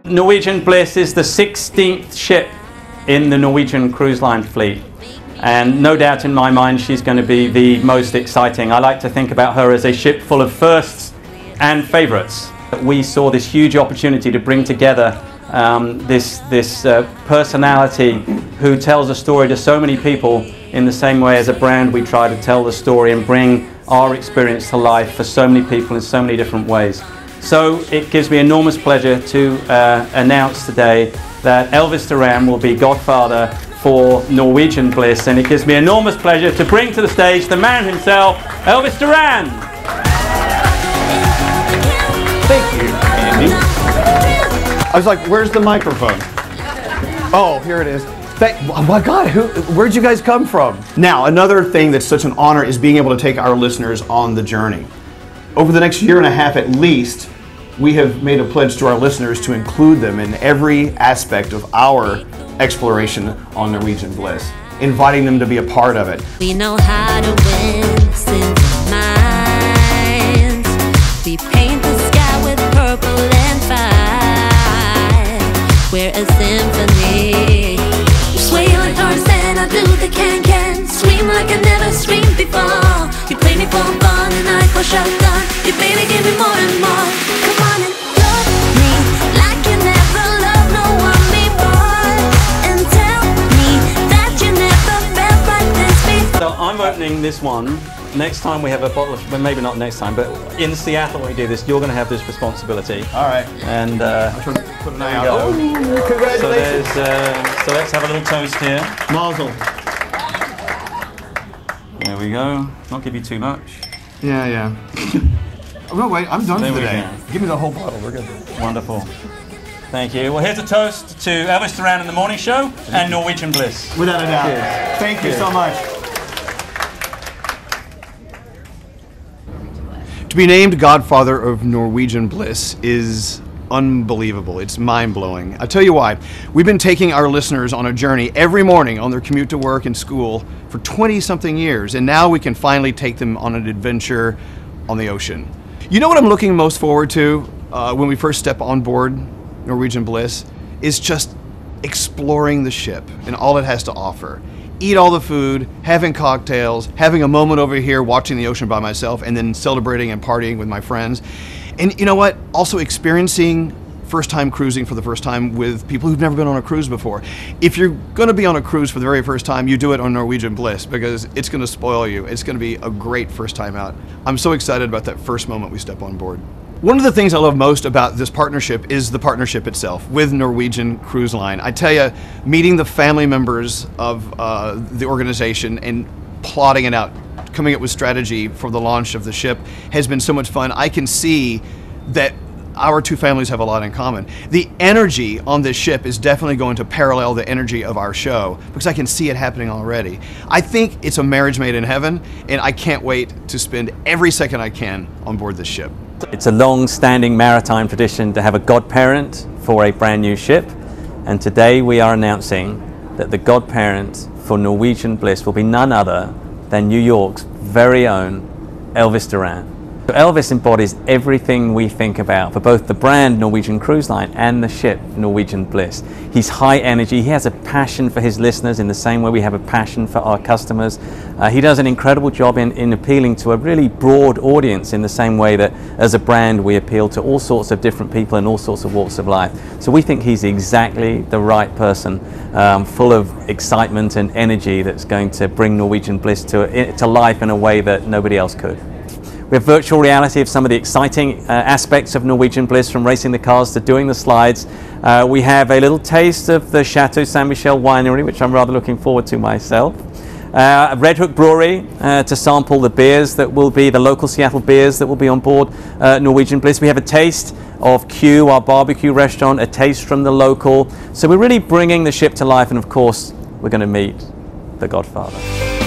Norwegian Bliss is the 16th ship in the Norwegian Cruise Line fleet, and no doubt in my mind she's going to be the most exciting. I like to think about her as a ship full of firsts and favourites. We saw this huge opportunity to bring together this personality who tells a story to so many people in the same way as a brand we try to tell the story and bring our experience to life for so many people in so many different ways. So it gives me enormous pleasure to announce today that Elvis Duran will be godfather for Norwegian Bliss, and it gives me enormous pleasure to bring to the stage the man himself, Elvis Duran. Thank you, Andy. I was like, where's the microphone? Oh, here it is. Oh my God, where'd you guys come from? Now, another thing that's such an honor is being able to take our listeners on the journey. Over the next year and a half at least, we have made a pledge to our listeners to include them in every aspect of our exploration on Norwegian Bliss, inviting them to be a part of it. We know how to win simple minds. We paint the sky with purple and fire. We're a symphony. Sway like Tarzan, I do the can-can. Scream like I never screamed before. You play me for fun and I call shotgun. You baby give me more and more. Come on and love me like you never loved no one before. And tell me that you never felt like this before. So I'm opening this one. Next time we have a bottle of, well, maybe not next time, but in Seattle when we do this, you're going to have this responsibility. All right. And I'm trying to put an eye out. Oh, congratulations. So let's have a little toast here. Mazel. There we go. Not give you too much. Yeah. Oh, no, wait, I'm done There for we today. go. Give me the whole bottle, we're good. Wonderful. Thank you. Well, here's a toast to Elvis Duran and the Morning Show and Norwegian Bliss. Without a doubt. Cheers. Thank you so much. To be named godfather of Norwegian Bliss is unbelievable. It's mind-blowing. I'll tell you why. We've been taking our listeners on a journey every morning on their commute to work and school for 20-something years, and now we can finally take them on an adventure on the ocean. You know what I'm looking most forward to when we first step on board Norwegian Bliss is just exploring the ship and all it has to offer. Eat all the food, having cocktails, having a moment over here watching the ocean by myself, and then celebrating and partying with my friends. And you know what? Also experiencing first-time cruising for the first time with people who've never been on a cruise before. If you're going to be on a cruise for the very first time, you do it on Norwegian Bliss because it's going to spoil you. It's going to be a great first time out. I'm so excited about that first moment we step on board. One of the things I love most about this partnership is the partnership itself with Norwegian Cruise Line. I tell you, meeting the family members of the organization and plotting it out, coming up with strategy for the launch of the ship has been so much fun. I can see that our two families have a lot in common. The energy on this ship is definitely going to parallel the energy of our show because I can see it happening already. I think it's a marriage made in heaven, and I can't wait to spend every second I can on board this ship. It's a long-standing maritime tradition to have a godparent for a brand new ship, and today we are announcing that the godparent for Norwegian Bliss will be none other than New York's very own Elvis Duran. So Elvis embodies everything we think about for both the brand Norwegian Cruise Line and the ship Norwegian Bliss. He's high energy, he has a passion for his listeners in the same way we have a passion for our customers. He does an incredible job in appealing to a really broad audience in the same way that as a brand we appeal to all sorts of different people in all sorts of walks of life. So we think he's exactly the right person, full of excitement and energy that's going to bring Norwegian Bliss to life in a way that nobody else could. We have virtual reality of some of the exciting aspects of Norwegian Bliss, from racing the cars to doing the slides. We have a little taste of the Chateau Saint Michel winery, which I'm rather looking forward to myself. Red Hook Brewery to sample the beers that will be the local Seattle beers that will be on board Norwegian Bliss. We have a taste of Q, our barbecue restaurant, a taste from the local. So we're really bringing the ship to life, and of course, we're going to meet the Godfather.